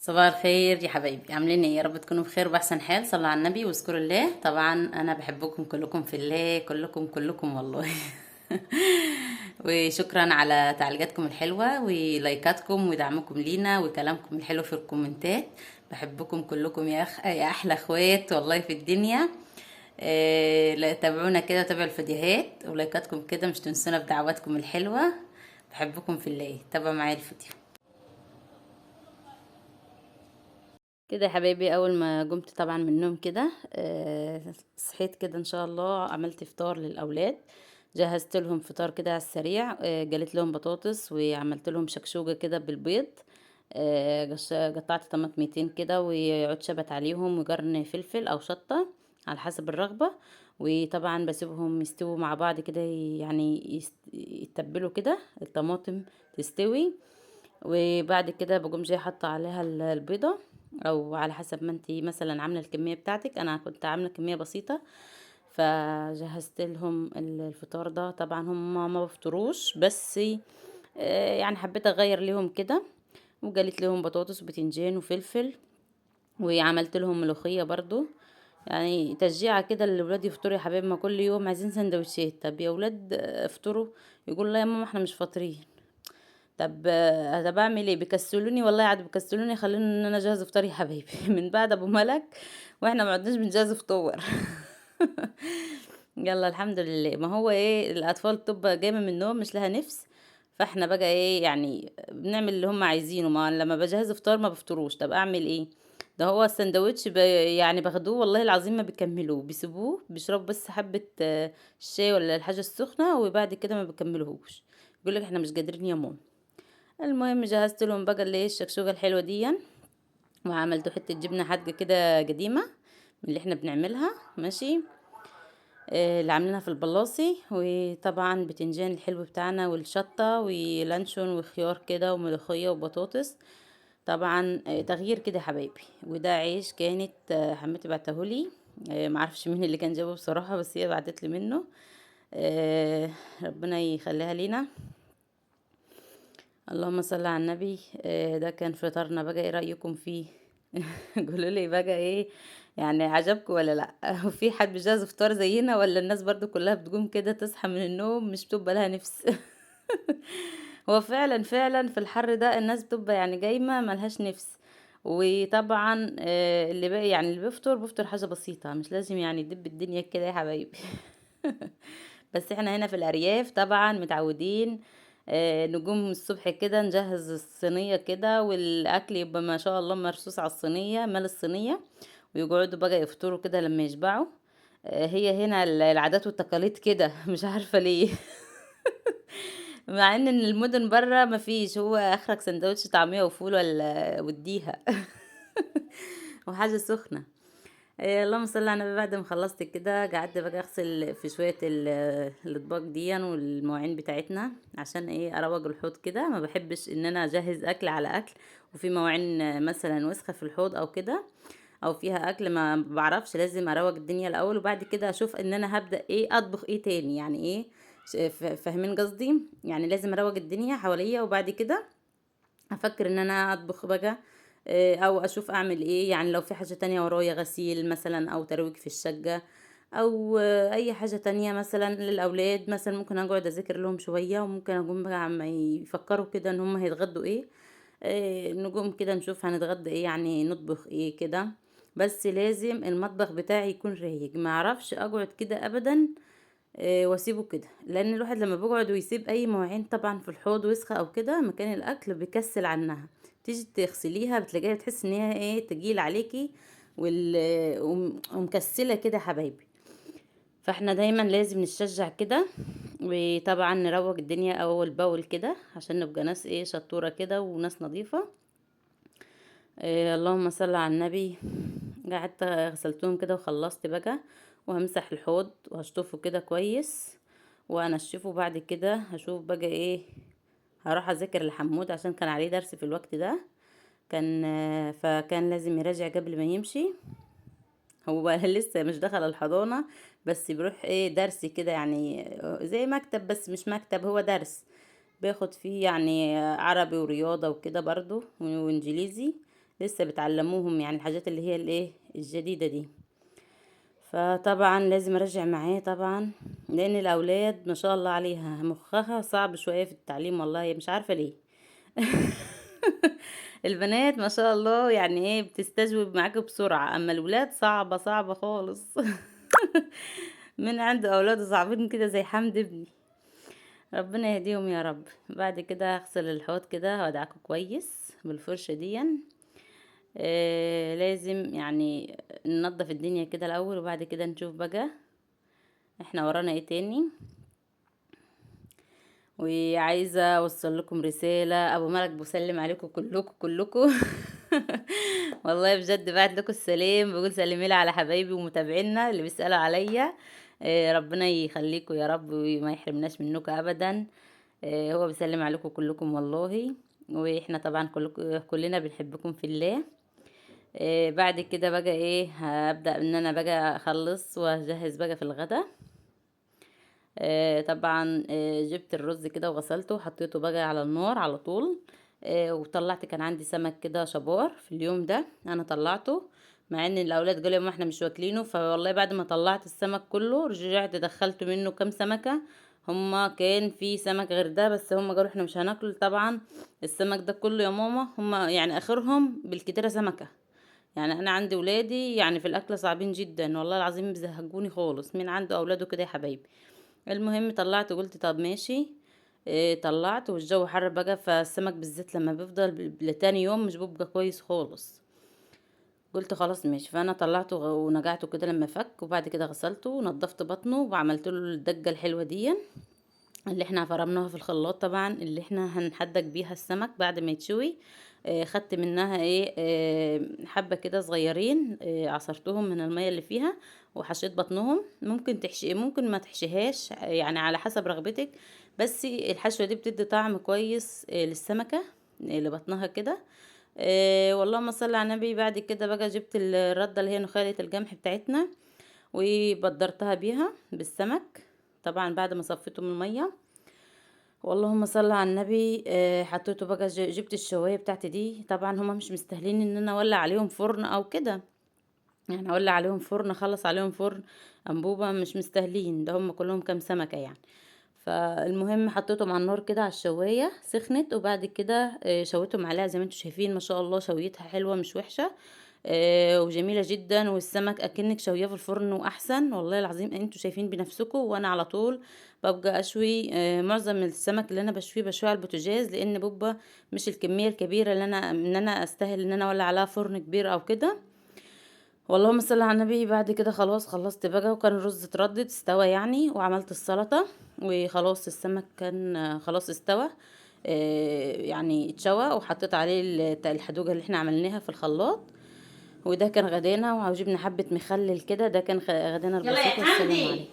صباح الخير يا حبايبي، عاملين ايه؟ يا رب تكونوا بخير وبأحسن حال. صلوا على النبي واذكروا الله. طبعا انا بحبكم كلكم في الله، كلكم كلكم والله. وشكرا على تعليقاتكم الحلوة ولايكاتكم ودعمكم لينا وكلامكم الحلو في الكومنتات. بحبكم كلكم يا احلى اخوات والله في الدنيا. لا تابعونا كده، تابعوا الفيديوهات ولايكاتكم كده، مش تنسونا بدعواتكم الحلوة. بحبكم في الله. تابعوا معايا الفيديو كده يا حبايبي. اول ما قمت طبعا من النوم كده، صحيت كده ان شاء الله، عملت فطار للاولاد. جهزت لهم فطار كده على السريع. جليت لهم بطاطس وعملت لهم شكشوكة كده بالبيض. قطعت طماطميتين كده وعود شبت عليهم وجرن فلفل او شطة على حسب الرغبة. وطبعا بسيبهم يستووا مع بعض كده، يعني يتبلوا كده الطماطم تستوي. وبعد كده بقوم جايه حاطه عليها البيضه، او على حسب ما انتي مثلا عامله الكميه بتاعتك. انا كنت عامله كميه بسيطه، فجهزت لهم الفطار ده. طبعا هم ما بفطروش، بس يعني حبيت اغير لهم كده. وجليت لهم بطاطس وبتنجان وفلفل، وعملت لهم ملوخيه برضو. يعني تشجيعة كده للولاد يفطروا يا حبايبي، ما كل يوم عايزين سندوتشات. طب يا ولاد افطروا. يقول لا يا ماما احنا مش فاطرين. طب اعمل ايه؟ بيكسلوني والله، عاد بيكسلوني يخلوني ان انا اجهز افطار يا حبايبي. من بعد ابو ملك واحنا ما عدناش بنجهز فطور. يلا الحمد لله. ما هو ايه، الاطفال بتبقى جايه من النوم مش لها نفس، فاحنا بقى ايه يعني بنعمل اللي هم عايزينه. ما لما بجهز فطار ما بفطروش، طب اعمل ايه؟ ده هو السندوتش يعني باخدوه والله العظيم ما بيكملوه، بيسيبوه بيشربوا بس حبة الشاي ولا الحاجة السخنة، وبعد كده ما بيكملوهوش. يقول لك احنا مش قادرين يا ماما. المهم جهزت لهم بقى اللي هي الشكشوكة الحلوة دي، وعملت حتة جبنة حادقة كده قديمة من اللي احنا بنعملها ماشي. اللي عاملينها في البلاصي. وطبعا بتنجان الحلو بتاعنا والشطة ولانشون وخيار كده وملوخية وبطاطس. طبعا تغيير كده يا حبايبي. وده عيش كانت حماتي بعتهولي. معرفش مين اللي كان جابه بصراحة، بس هي بعتت لي منه. ربنا يخليها لينا. اللهم صل على النبي. ده كان فطارنا بقى، ايه رأيكم فيه؟ قولوا لي بقى ايه، يعني عجبكم ولا لا؟ وفي حد بيجهز فطار زينا، ولا الناس برضو كلها بتقوم كده تصحى من النوم مش بتبقى لها نفس؟ هو فعلا فعلا في الحر ده الناس بتبقى يعني جايمة ملهاش نفس. وطبعا اللي بقى يعني اللي بيفطر حاجة بسيطة، مش لازم يعني يدب الدنيا كده يا حبايبي. بس احنا هنا في الأرياف طبعا متعودين نقوم الصبح كده نجهز الصينية كده، والأكل يبقى ما شاء الله مرصوص على الصينية، مال الصينية. ويقعدوا بقى يفطروا كده لما يشبعوا. هي هنا العادات والتقاليد كده. مش عارفة ليه. مع ان المدن بره مفيش، هو اخرك سندوتش طعمية وفول ولا وديها. وحاجة سخنة. اللهم صل على النبي. بعد ما خلصت كده قعدت بقى اغسل في شويه الاطباق دي والمواعين بتاعتنا، عشان ايه اروج الحوض كده. ما بحبش ان انا اجهز اكل على اكل وفي مواعين مثلا وسخه في الحوض او كده، او فيها اكل ما بعرفش. لازم اروج الدنيا الاول، وبعد كده اشوف ان انا هبدا ايه اطبخ ايه تاني، يعني ايه فاهمين قصدي؟ يعني لازم اروج الدنيا حواليا، وبعد كده افكر ان انا اطبخ بقى. او اشوف اعمل ايه، يعني لو في حاجة تانية ورايا غسيل مثلا او ترويج في الشقة، او اي حاجة تانية مثلا للاولاد. مثلا ممكن اقعد اذاكر لهم شوية، وممكن اقوم بقى عم يفكروا كده ان هم هيتغدوا ايه. نقوم كده نشوف هنتغدى ايه، يعني نطبخ ايه كده. بس لازم المطبخ بتاعي يكون رايق، ما اعرفش اقعد كده ابدا واسيبه كده. لان الواحد لما بيقعد ويسيب اي مواعين طبعا في الحوض وسخه او كده مكان الاكل بيكسل عنها. تيجي تغسليها بتلاقيها بتحس ان هي ايه تقيل عليكي ومكسله كده حبايبي. فاحنا دايما لازم نشجع كده، وطبعا نروج الدنيا اول باول كده عشان نبقى ناس ايه شطوره كده وناس نظيفه. اللهم صل على النبي. قعدت غسلتهم كده وخلصت بقى، وهمسح الحوض وهشطفه كده كويس وانشفه. بعد كده هشوف بقى ايه، هروح اذاكر لحمود عشان كان عليه درس في الوقت ده. كان فكان لازم يراجع قبل ما يمشي. هو لسه مش دخل الحضانة، بس بيروح ايه درس كده يعني زي مكتب، بس مش مكتب، هو درس بياخد فيه يعني عربي ورياضة وكده برضو وانجليزي. لسه بتعلموهم يعني الحاجات اللي هي الايه الجديدة دي. فطبعا لازم ارجع معاه طبعا، لان الاولاد ما شاء الله عليها مخها صعب شوية في التعليم، والله مش عارفة ليه. البنات ما شاء الله يعني ايه بتستجوب معاك بسرعة، اما الولاد صعبة صعبة خالص. من عنده اولاده صعبين كده زي حمد ابني. ربنا يهديهم يا رب. بعد كده هغسل الحوض كده وادعكه كويس بالفرشة دي. لازم يعني ننضف الدنيا كده الاول، وبعد كده نشوف بقى احنا ورانا ايه تاني. وعايزة اوصل لكم رسالة، ابو ملك بسلم عليكم كلكم كلكم. والله بجد بعت لكم السلام، بقول سلمي لي على حبايبي ومتابعينا اللي بيسألوا عليا. ربنا يخليكم يا رب وما يحرمناش منكم ابدا. هو بيسلم عليكم كلكم والله. واحنا طبعا كلنا بنحبكم في الله. بعد كده بقى ايه هبدأ ان انا بقى اخلص واجهز بقى في الغدا. طبعا جبت الرز كده وغسلته وحطيته بقى على النار على طول. وطلعت كان عندي سمك كده شبار في اليوم ده انا طلعته، مع ان الاولاد قالوا ما احنا مش واكلينه. فوالله بعد ما طلعت السمك كله رجعت دخلت منه كام سمكة. هما كان في سمك غير ده، بس هما قالوا احنا مش هناكل طبعا السمك ده كله يا ماما، هما يعني اخرهم بالكتيرة سمكة. يعني انا عندي ولادي يعني في الاكل صعبين جدا والله العظيم، بيزهقوني خالص من عنده اولاده كده يا حبايبي. المهم طلعت وقلت طب ماشي. طلعت والجو حر بقى، فالسمك بالذات لما بيفضل لتاني يوم مش بيبقى كويس خالص. قلت خلاص ماشي، فانا طلعته ونقعته كده لما فك، وبعد كده غسلته ونضفت بطنه وعملت له الدجه الحلوه دي اللي احنا فرمناها في الخلاط طبعا، اللي احنا هنحدق بيها السمك بعد ما يتشوي. خدت منها ايه حبة كده صغيرين، عصرتهم من المية اللي فيها وحشيت بطنهم. ممكن تحشي ممكن ما تحشيهاش، يعني على حسب رغبتك. بس الحشوة دي بتدي طعم كويس للسمكة لبطنها كده. واللهم صل على النبي. بعد كده بقى جبت الردة اللي هي نخالة القمح بتاعتنا وبدرتها بيها بالسمك، طبعا بعد ما صفيته من المية. واللهم صل على النبي. حطيته بقى جبت الشوايه بتاعتي دي، طبعا هما مش مستاهلين ان انا اولع عليهم فرن او كده، يعني اولع عليهم فرن اخلص عليهم فرن انبوبه، مش مستاهلين ده، هم كلهم كام سمكه يعني. فالمهم حطيتهم على النار كده على الشوايه سخنت، وبعد كده شويتهم عليها زي ما انتم شايفين، ما شاء الله شويتها حلوه مش وحشه. وجميله جدا، والسمك اكنك شويه في الفرن واحسن، والله العظيم انتوا شايفين بنفسكم. وانا على طول ببقى اشوي معظم السمك اللي انا بشويه على البوتاجاز، لان ببقى مش الكميه الكبيره اللي انا استاهل ان انا اولع عليها فرن كبير او كده. واللهم صل على النبي. بعد كده خلاص خلصت بقى، وكان الرز اتردد استوى يعني، وعملت السلطة وخلاص. السمك كان خلاص استوى، يعني اتشوى، وحطيت عليه الحدوجة اللي احنا عملناها في الخلاط. وده كان غدانا، وجبنا حبة مخلل كده، ده كان غدانا يلا يا البسيط. والسلام حمدي. عليكم.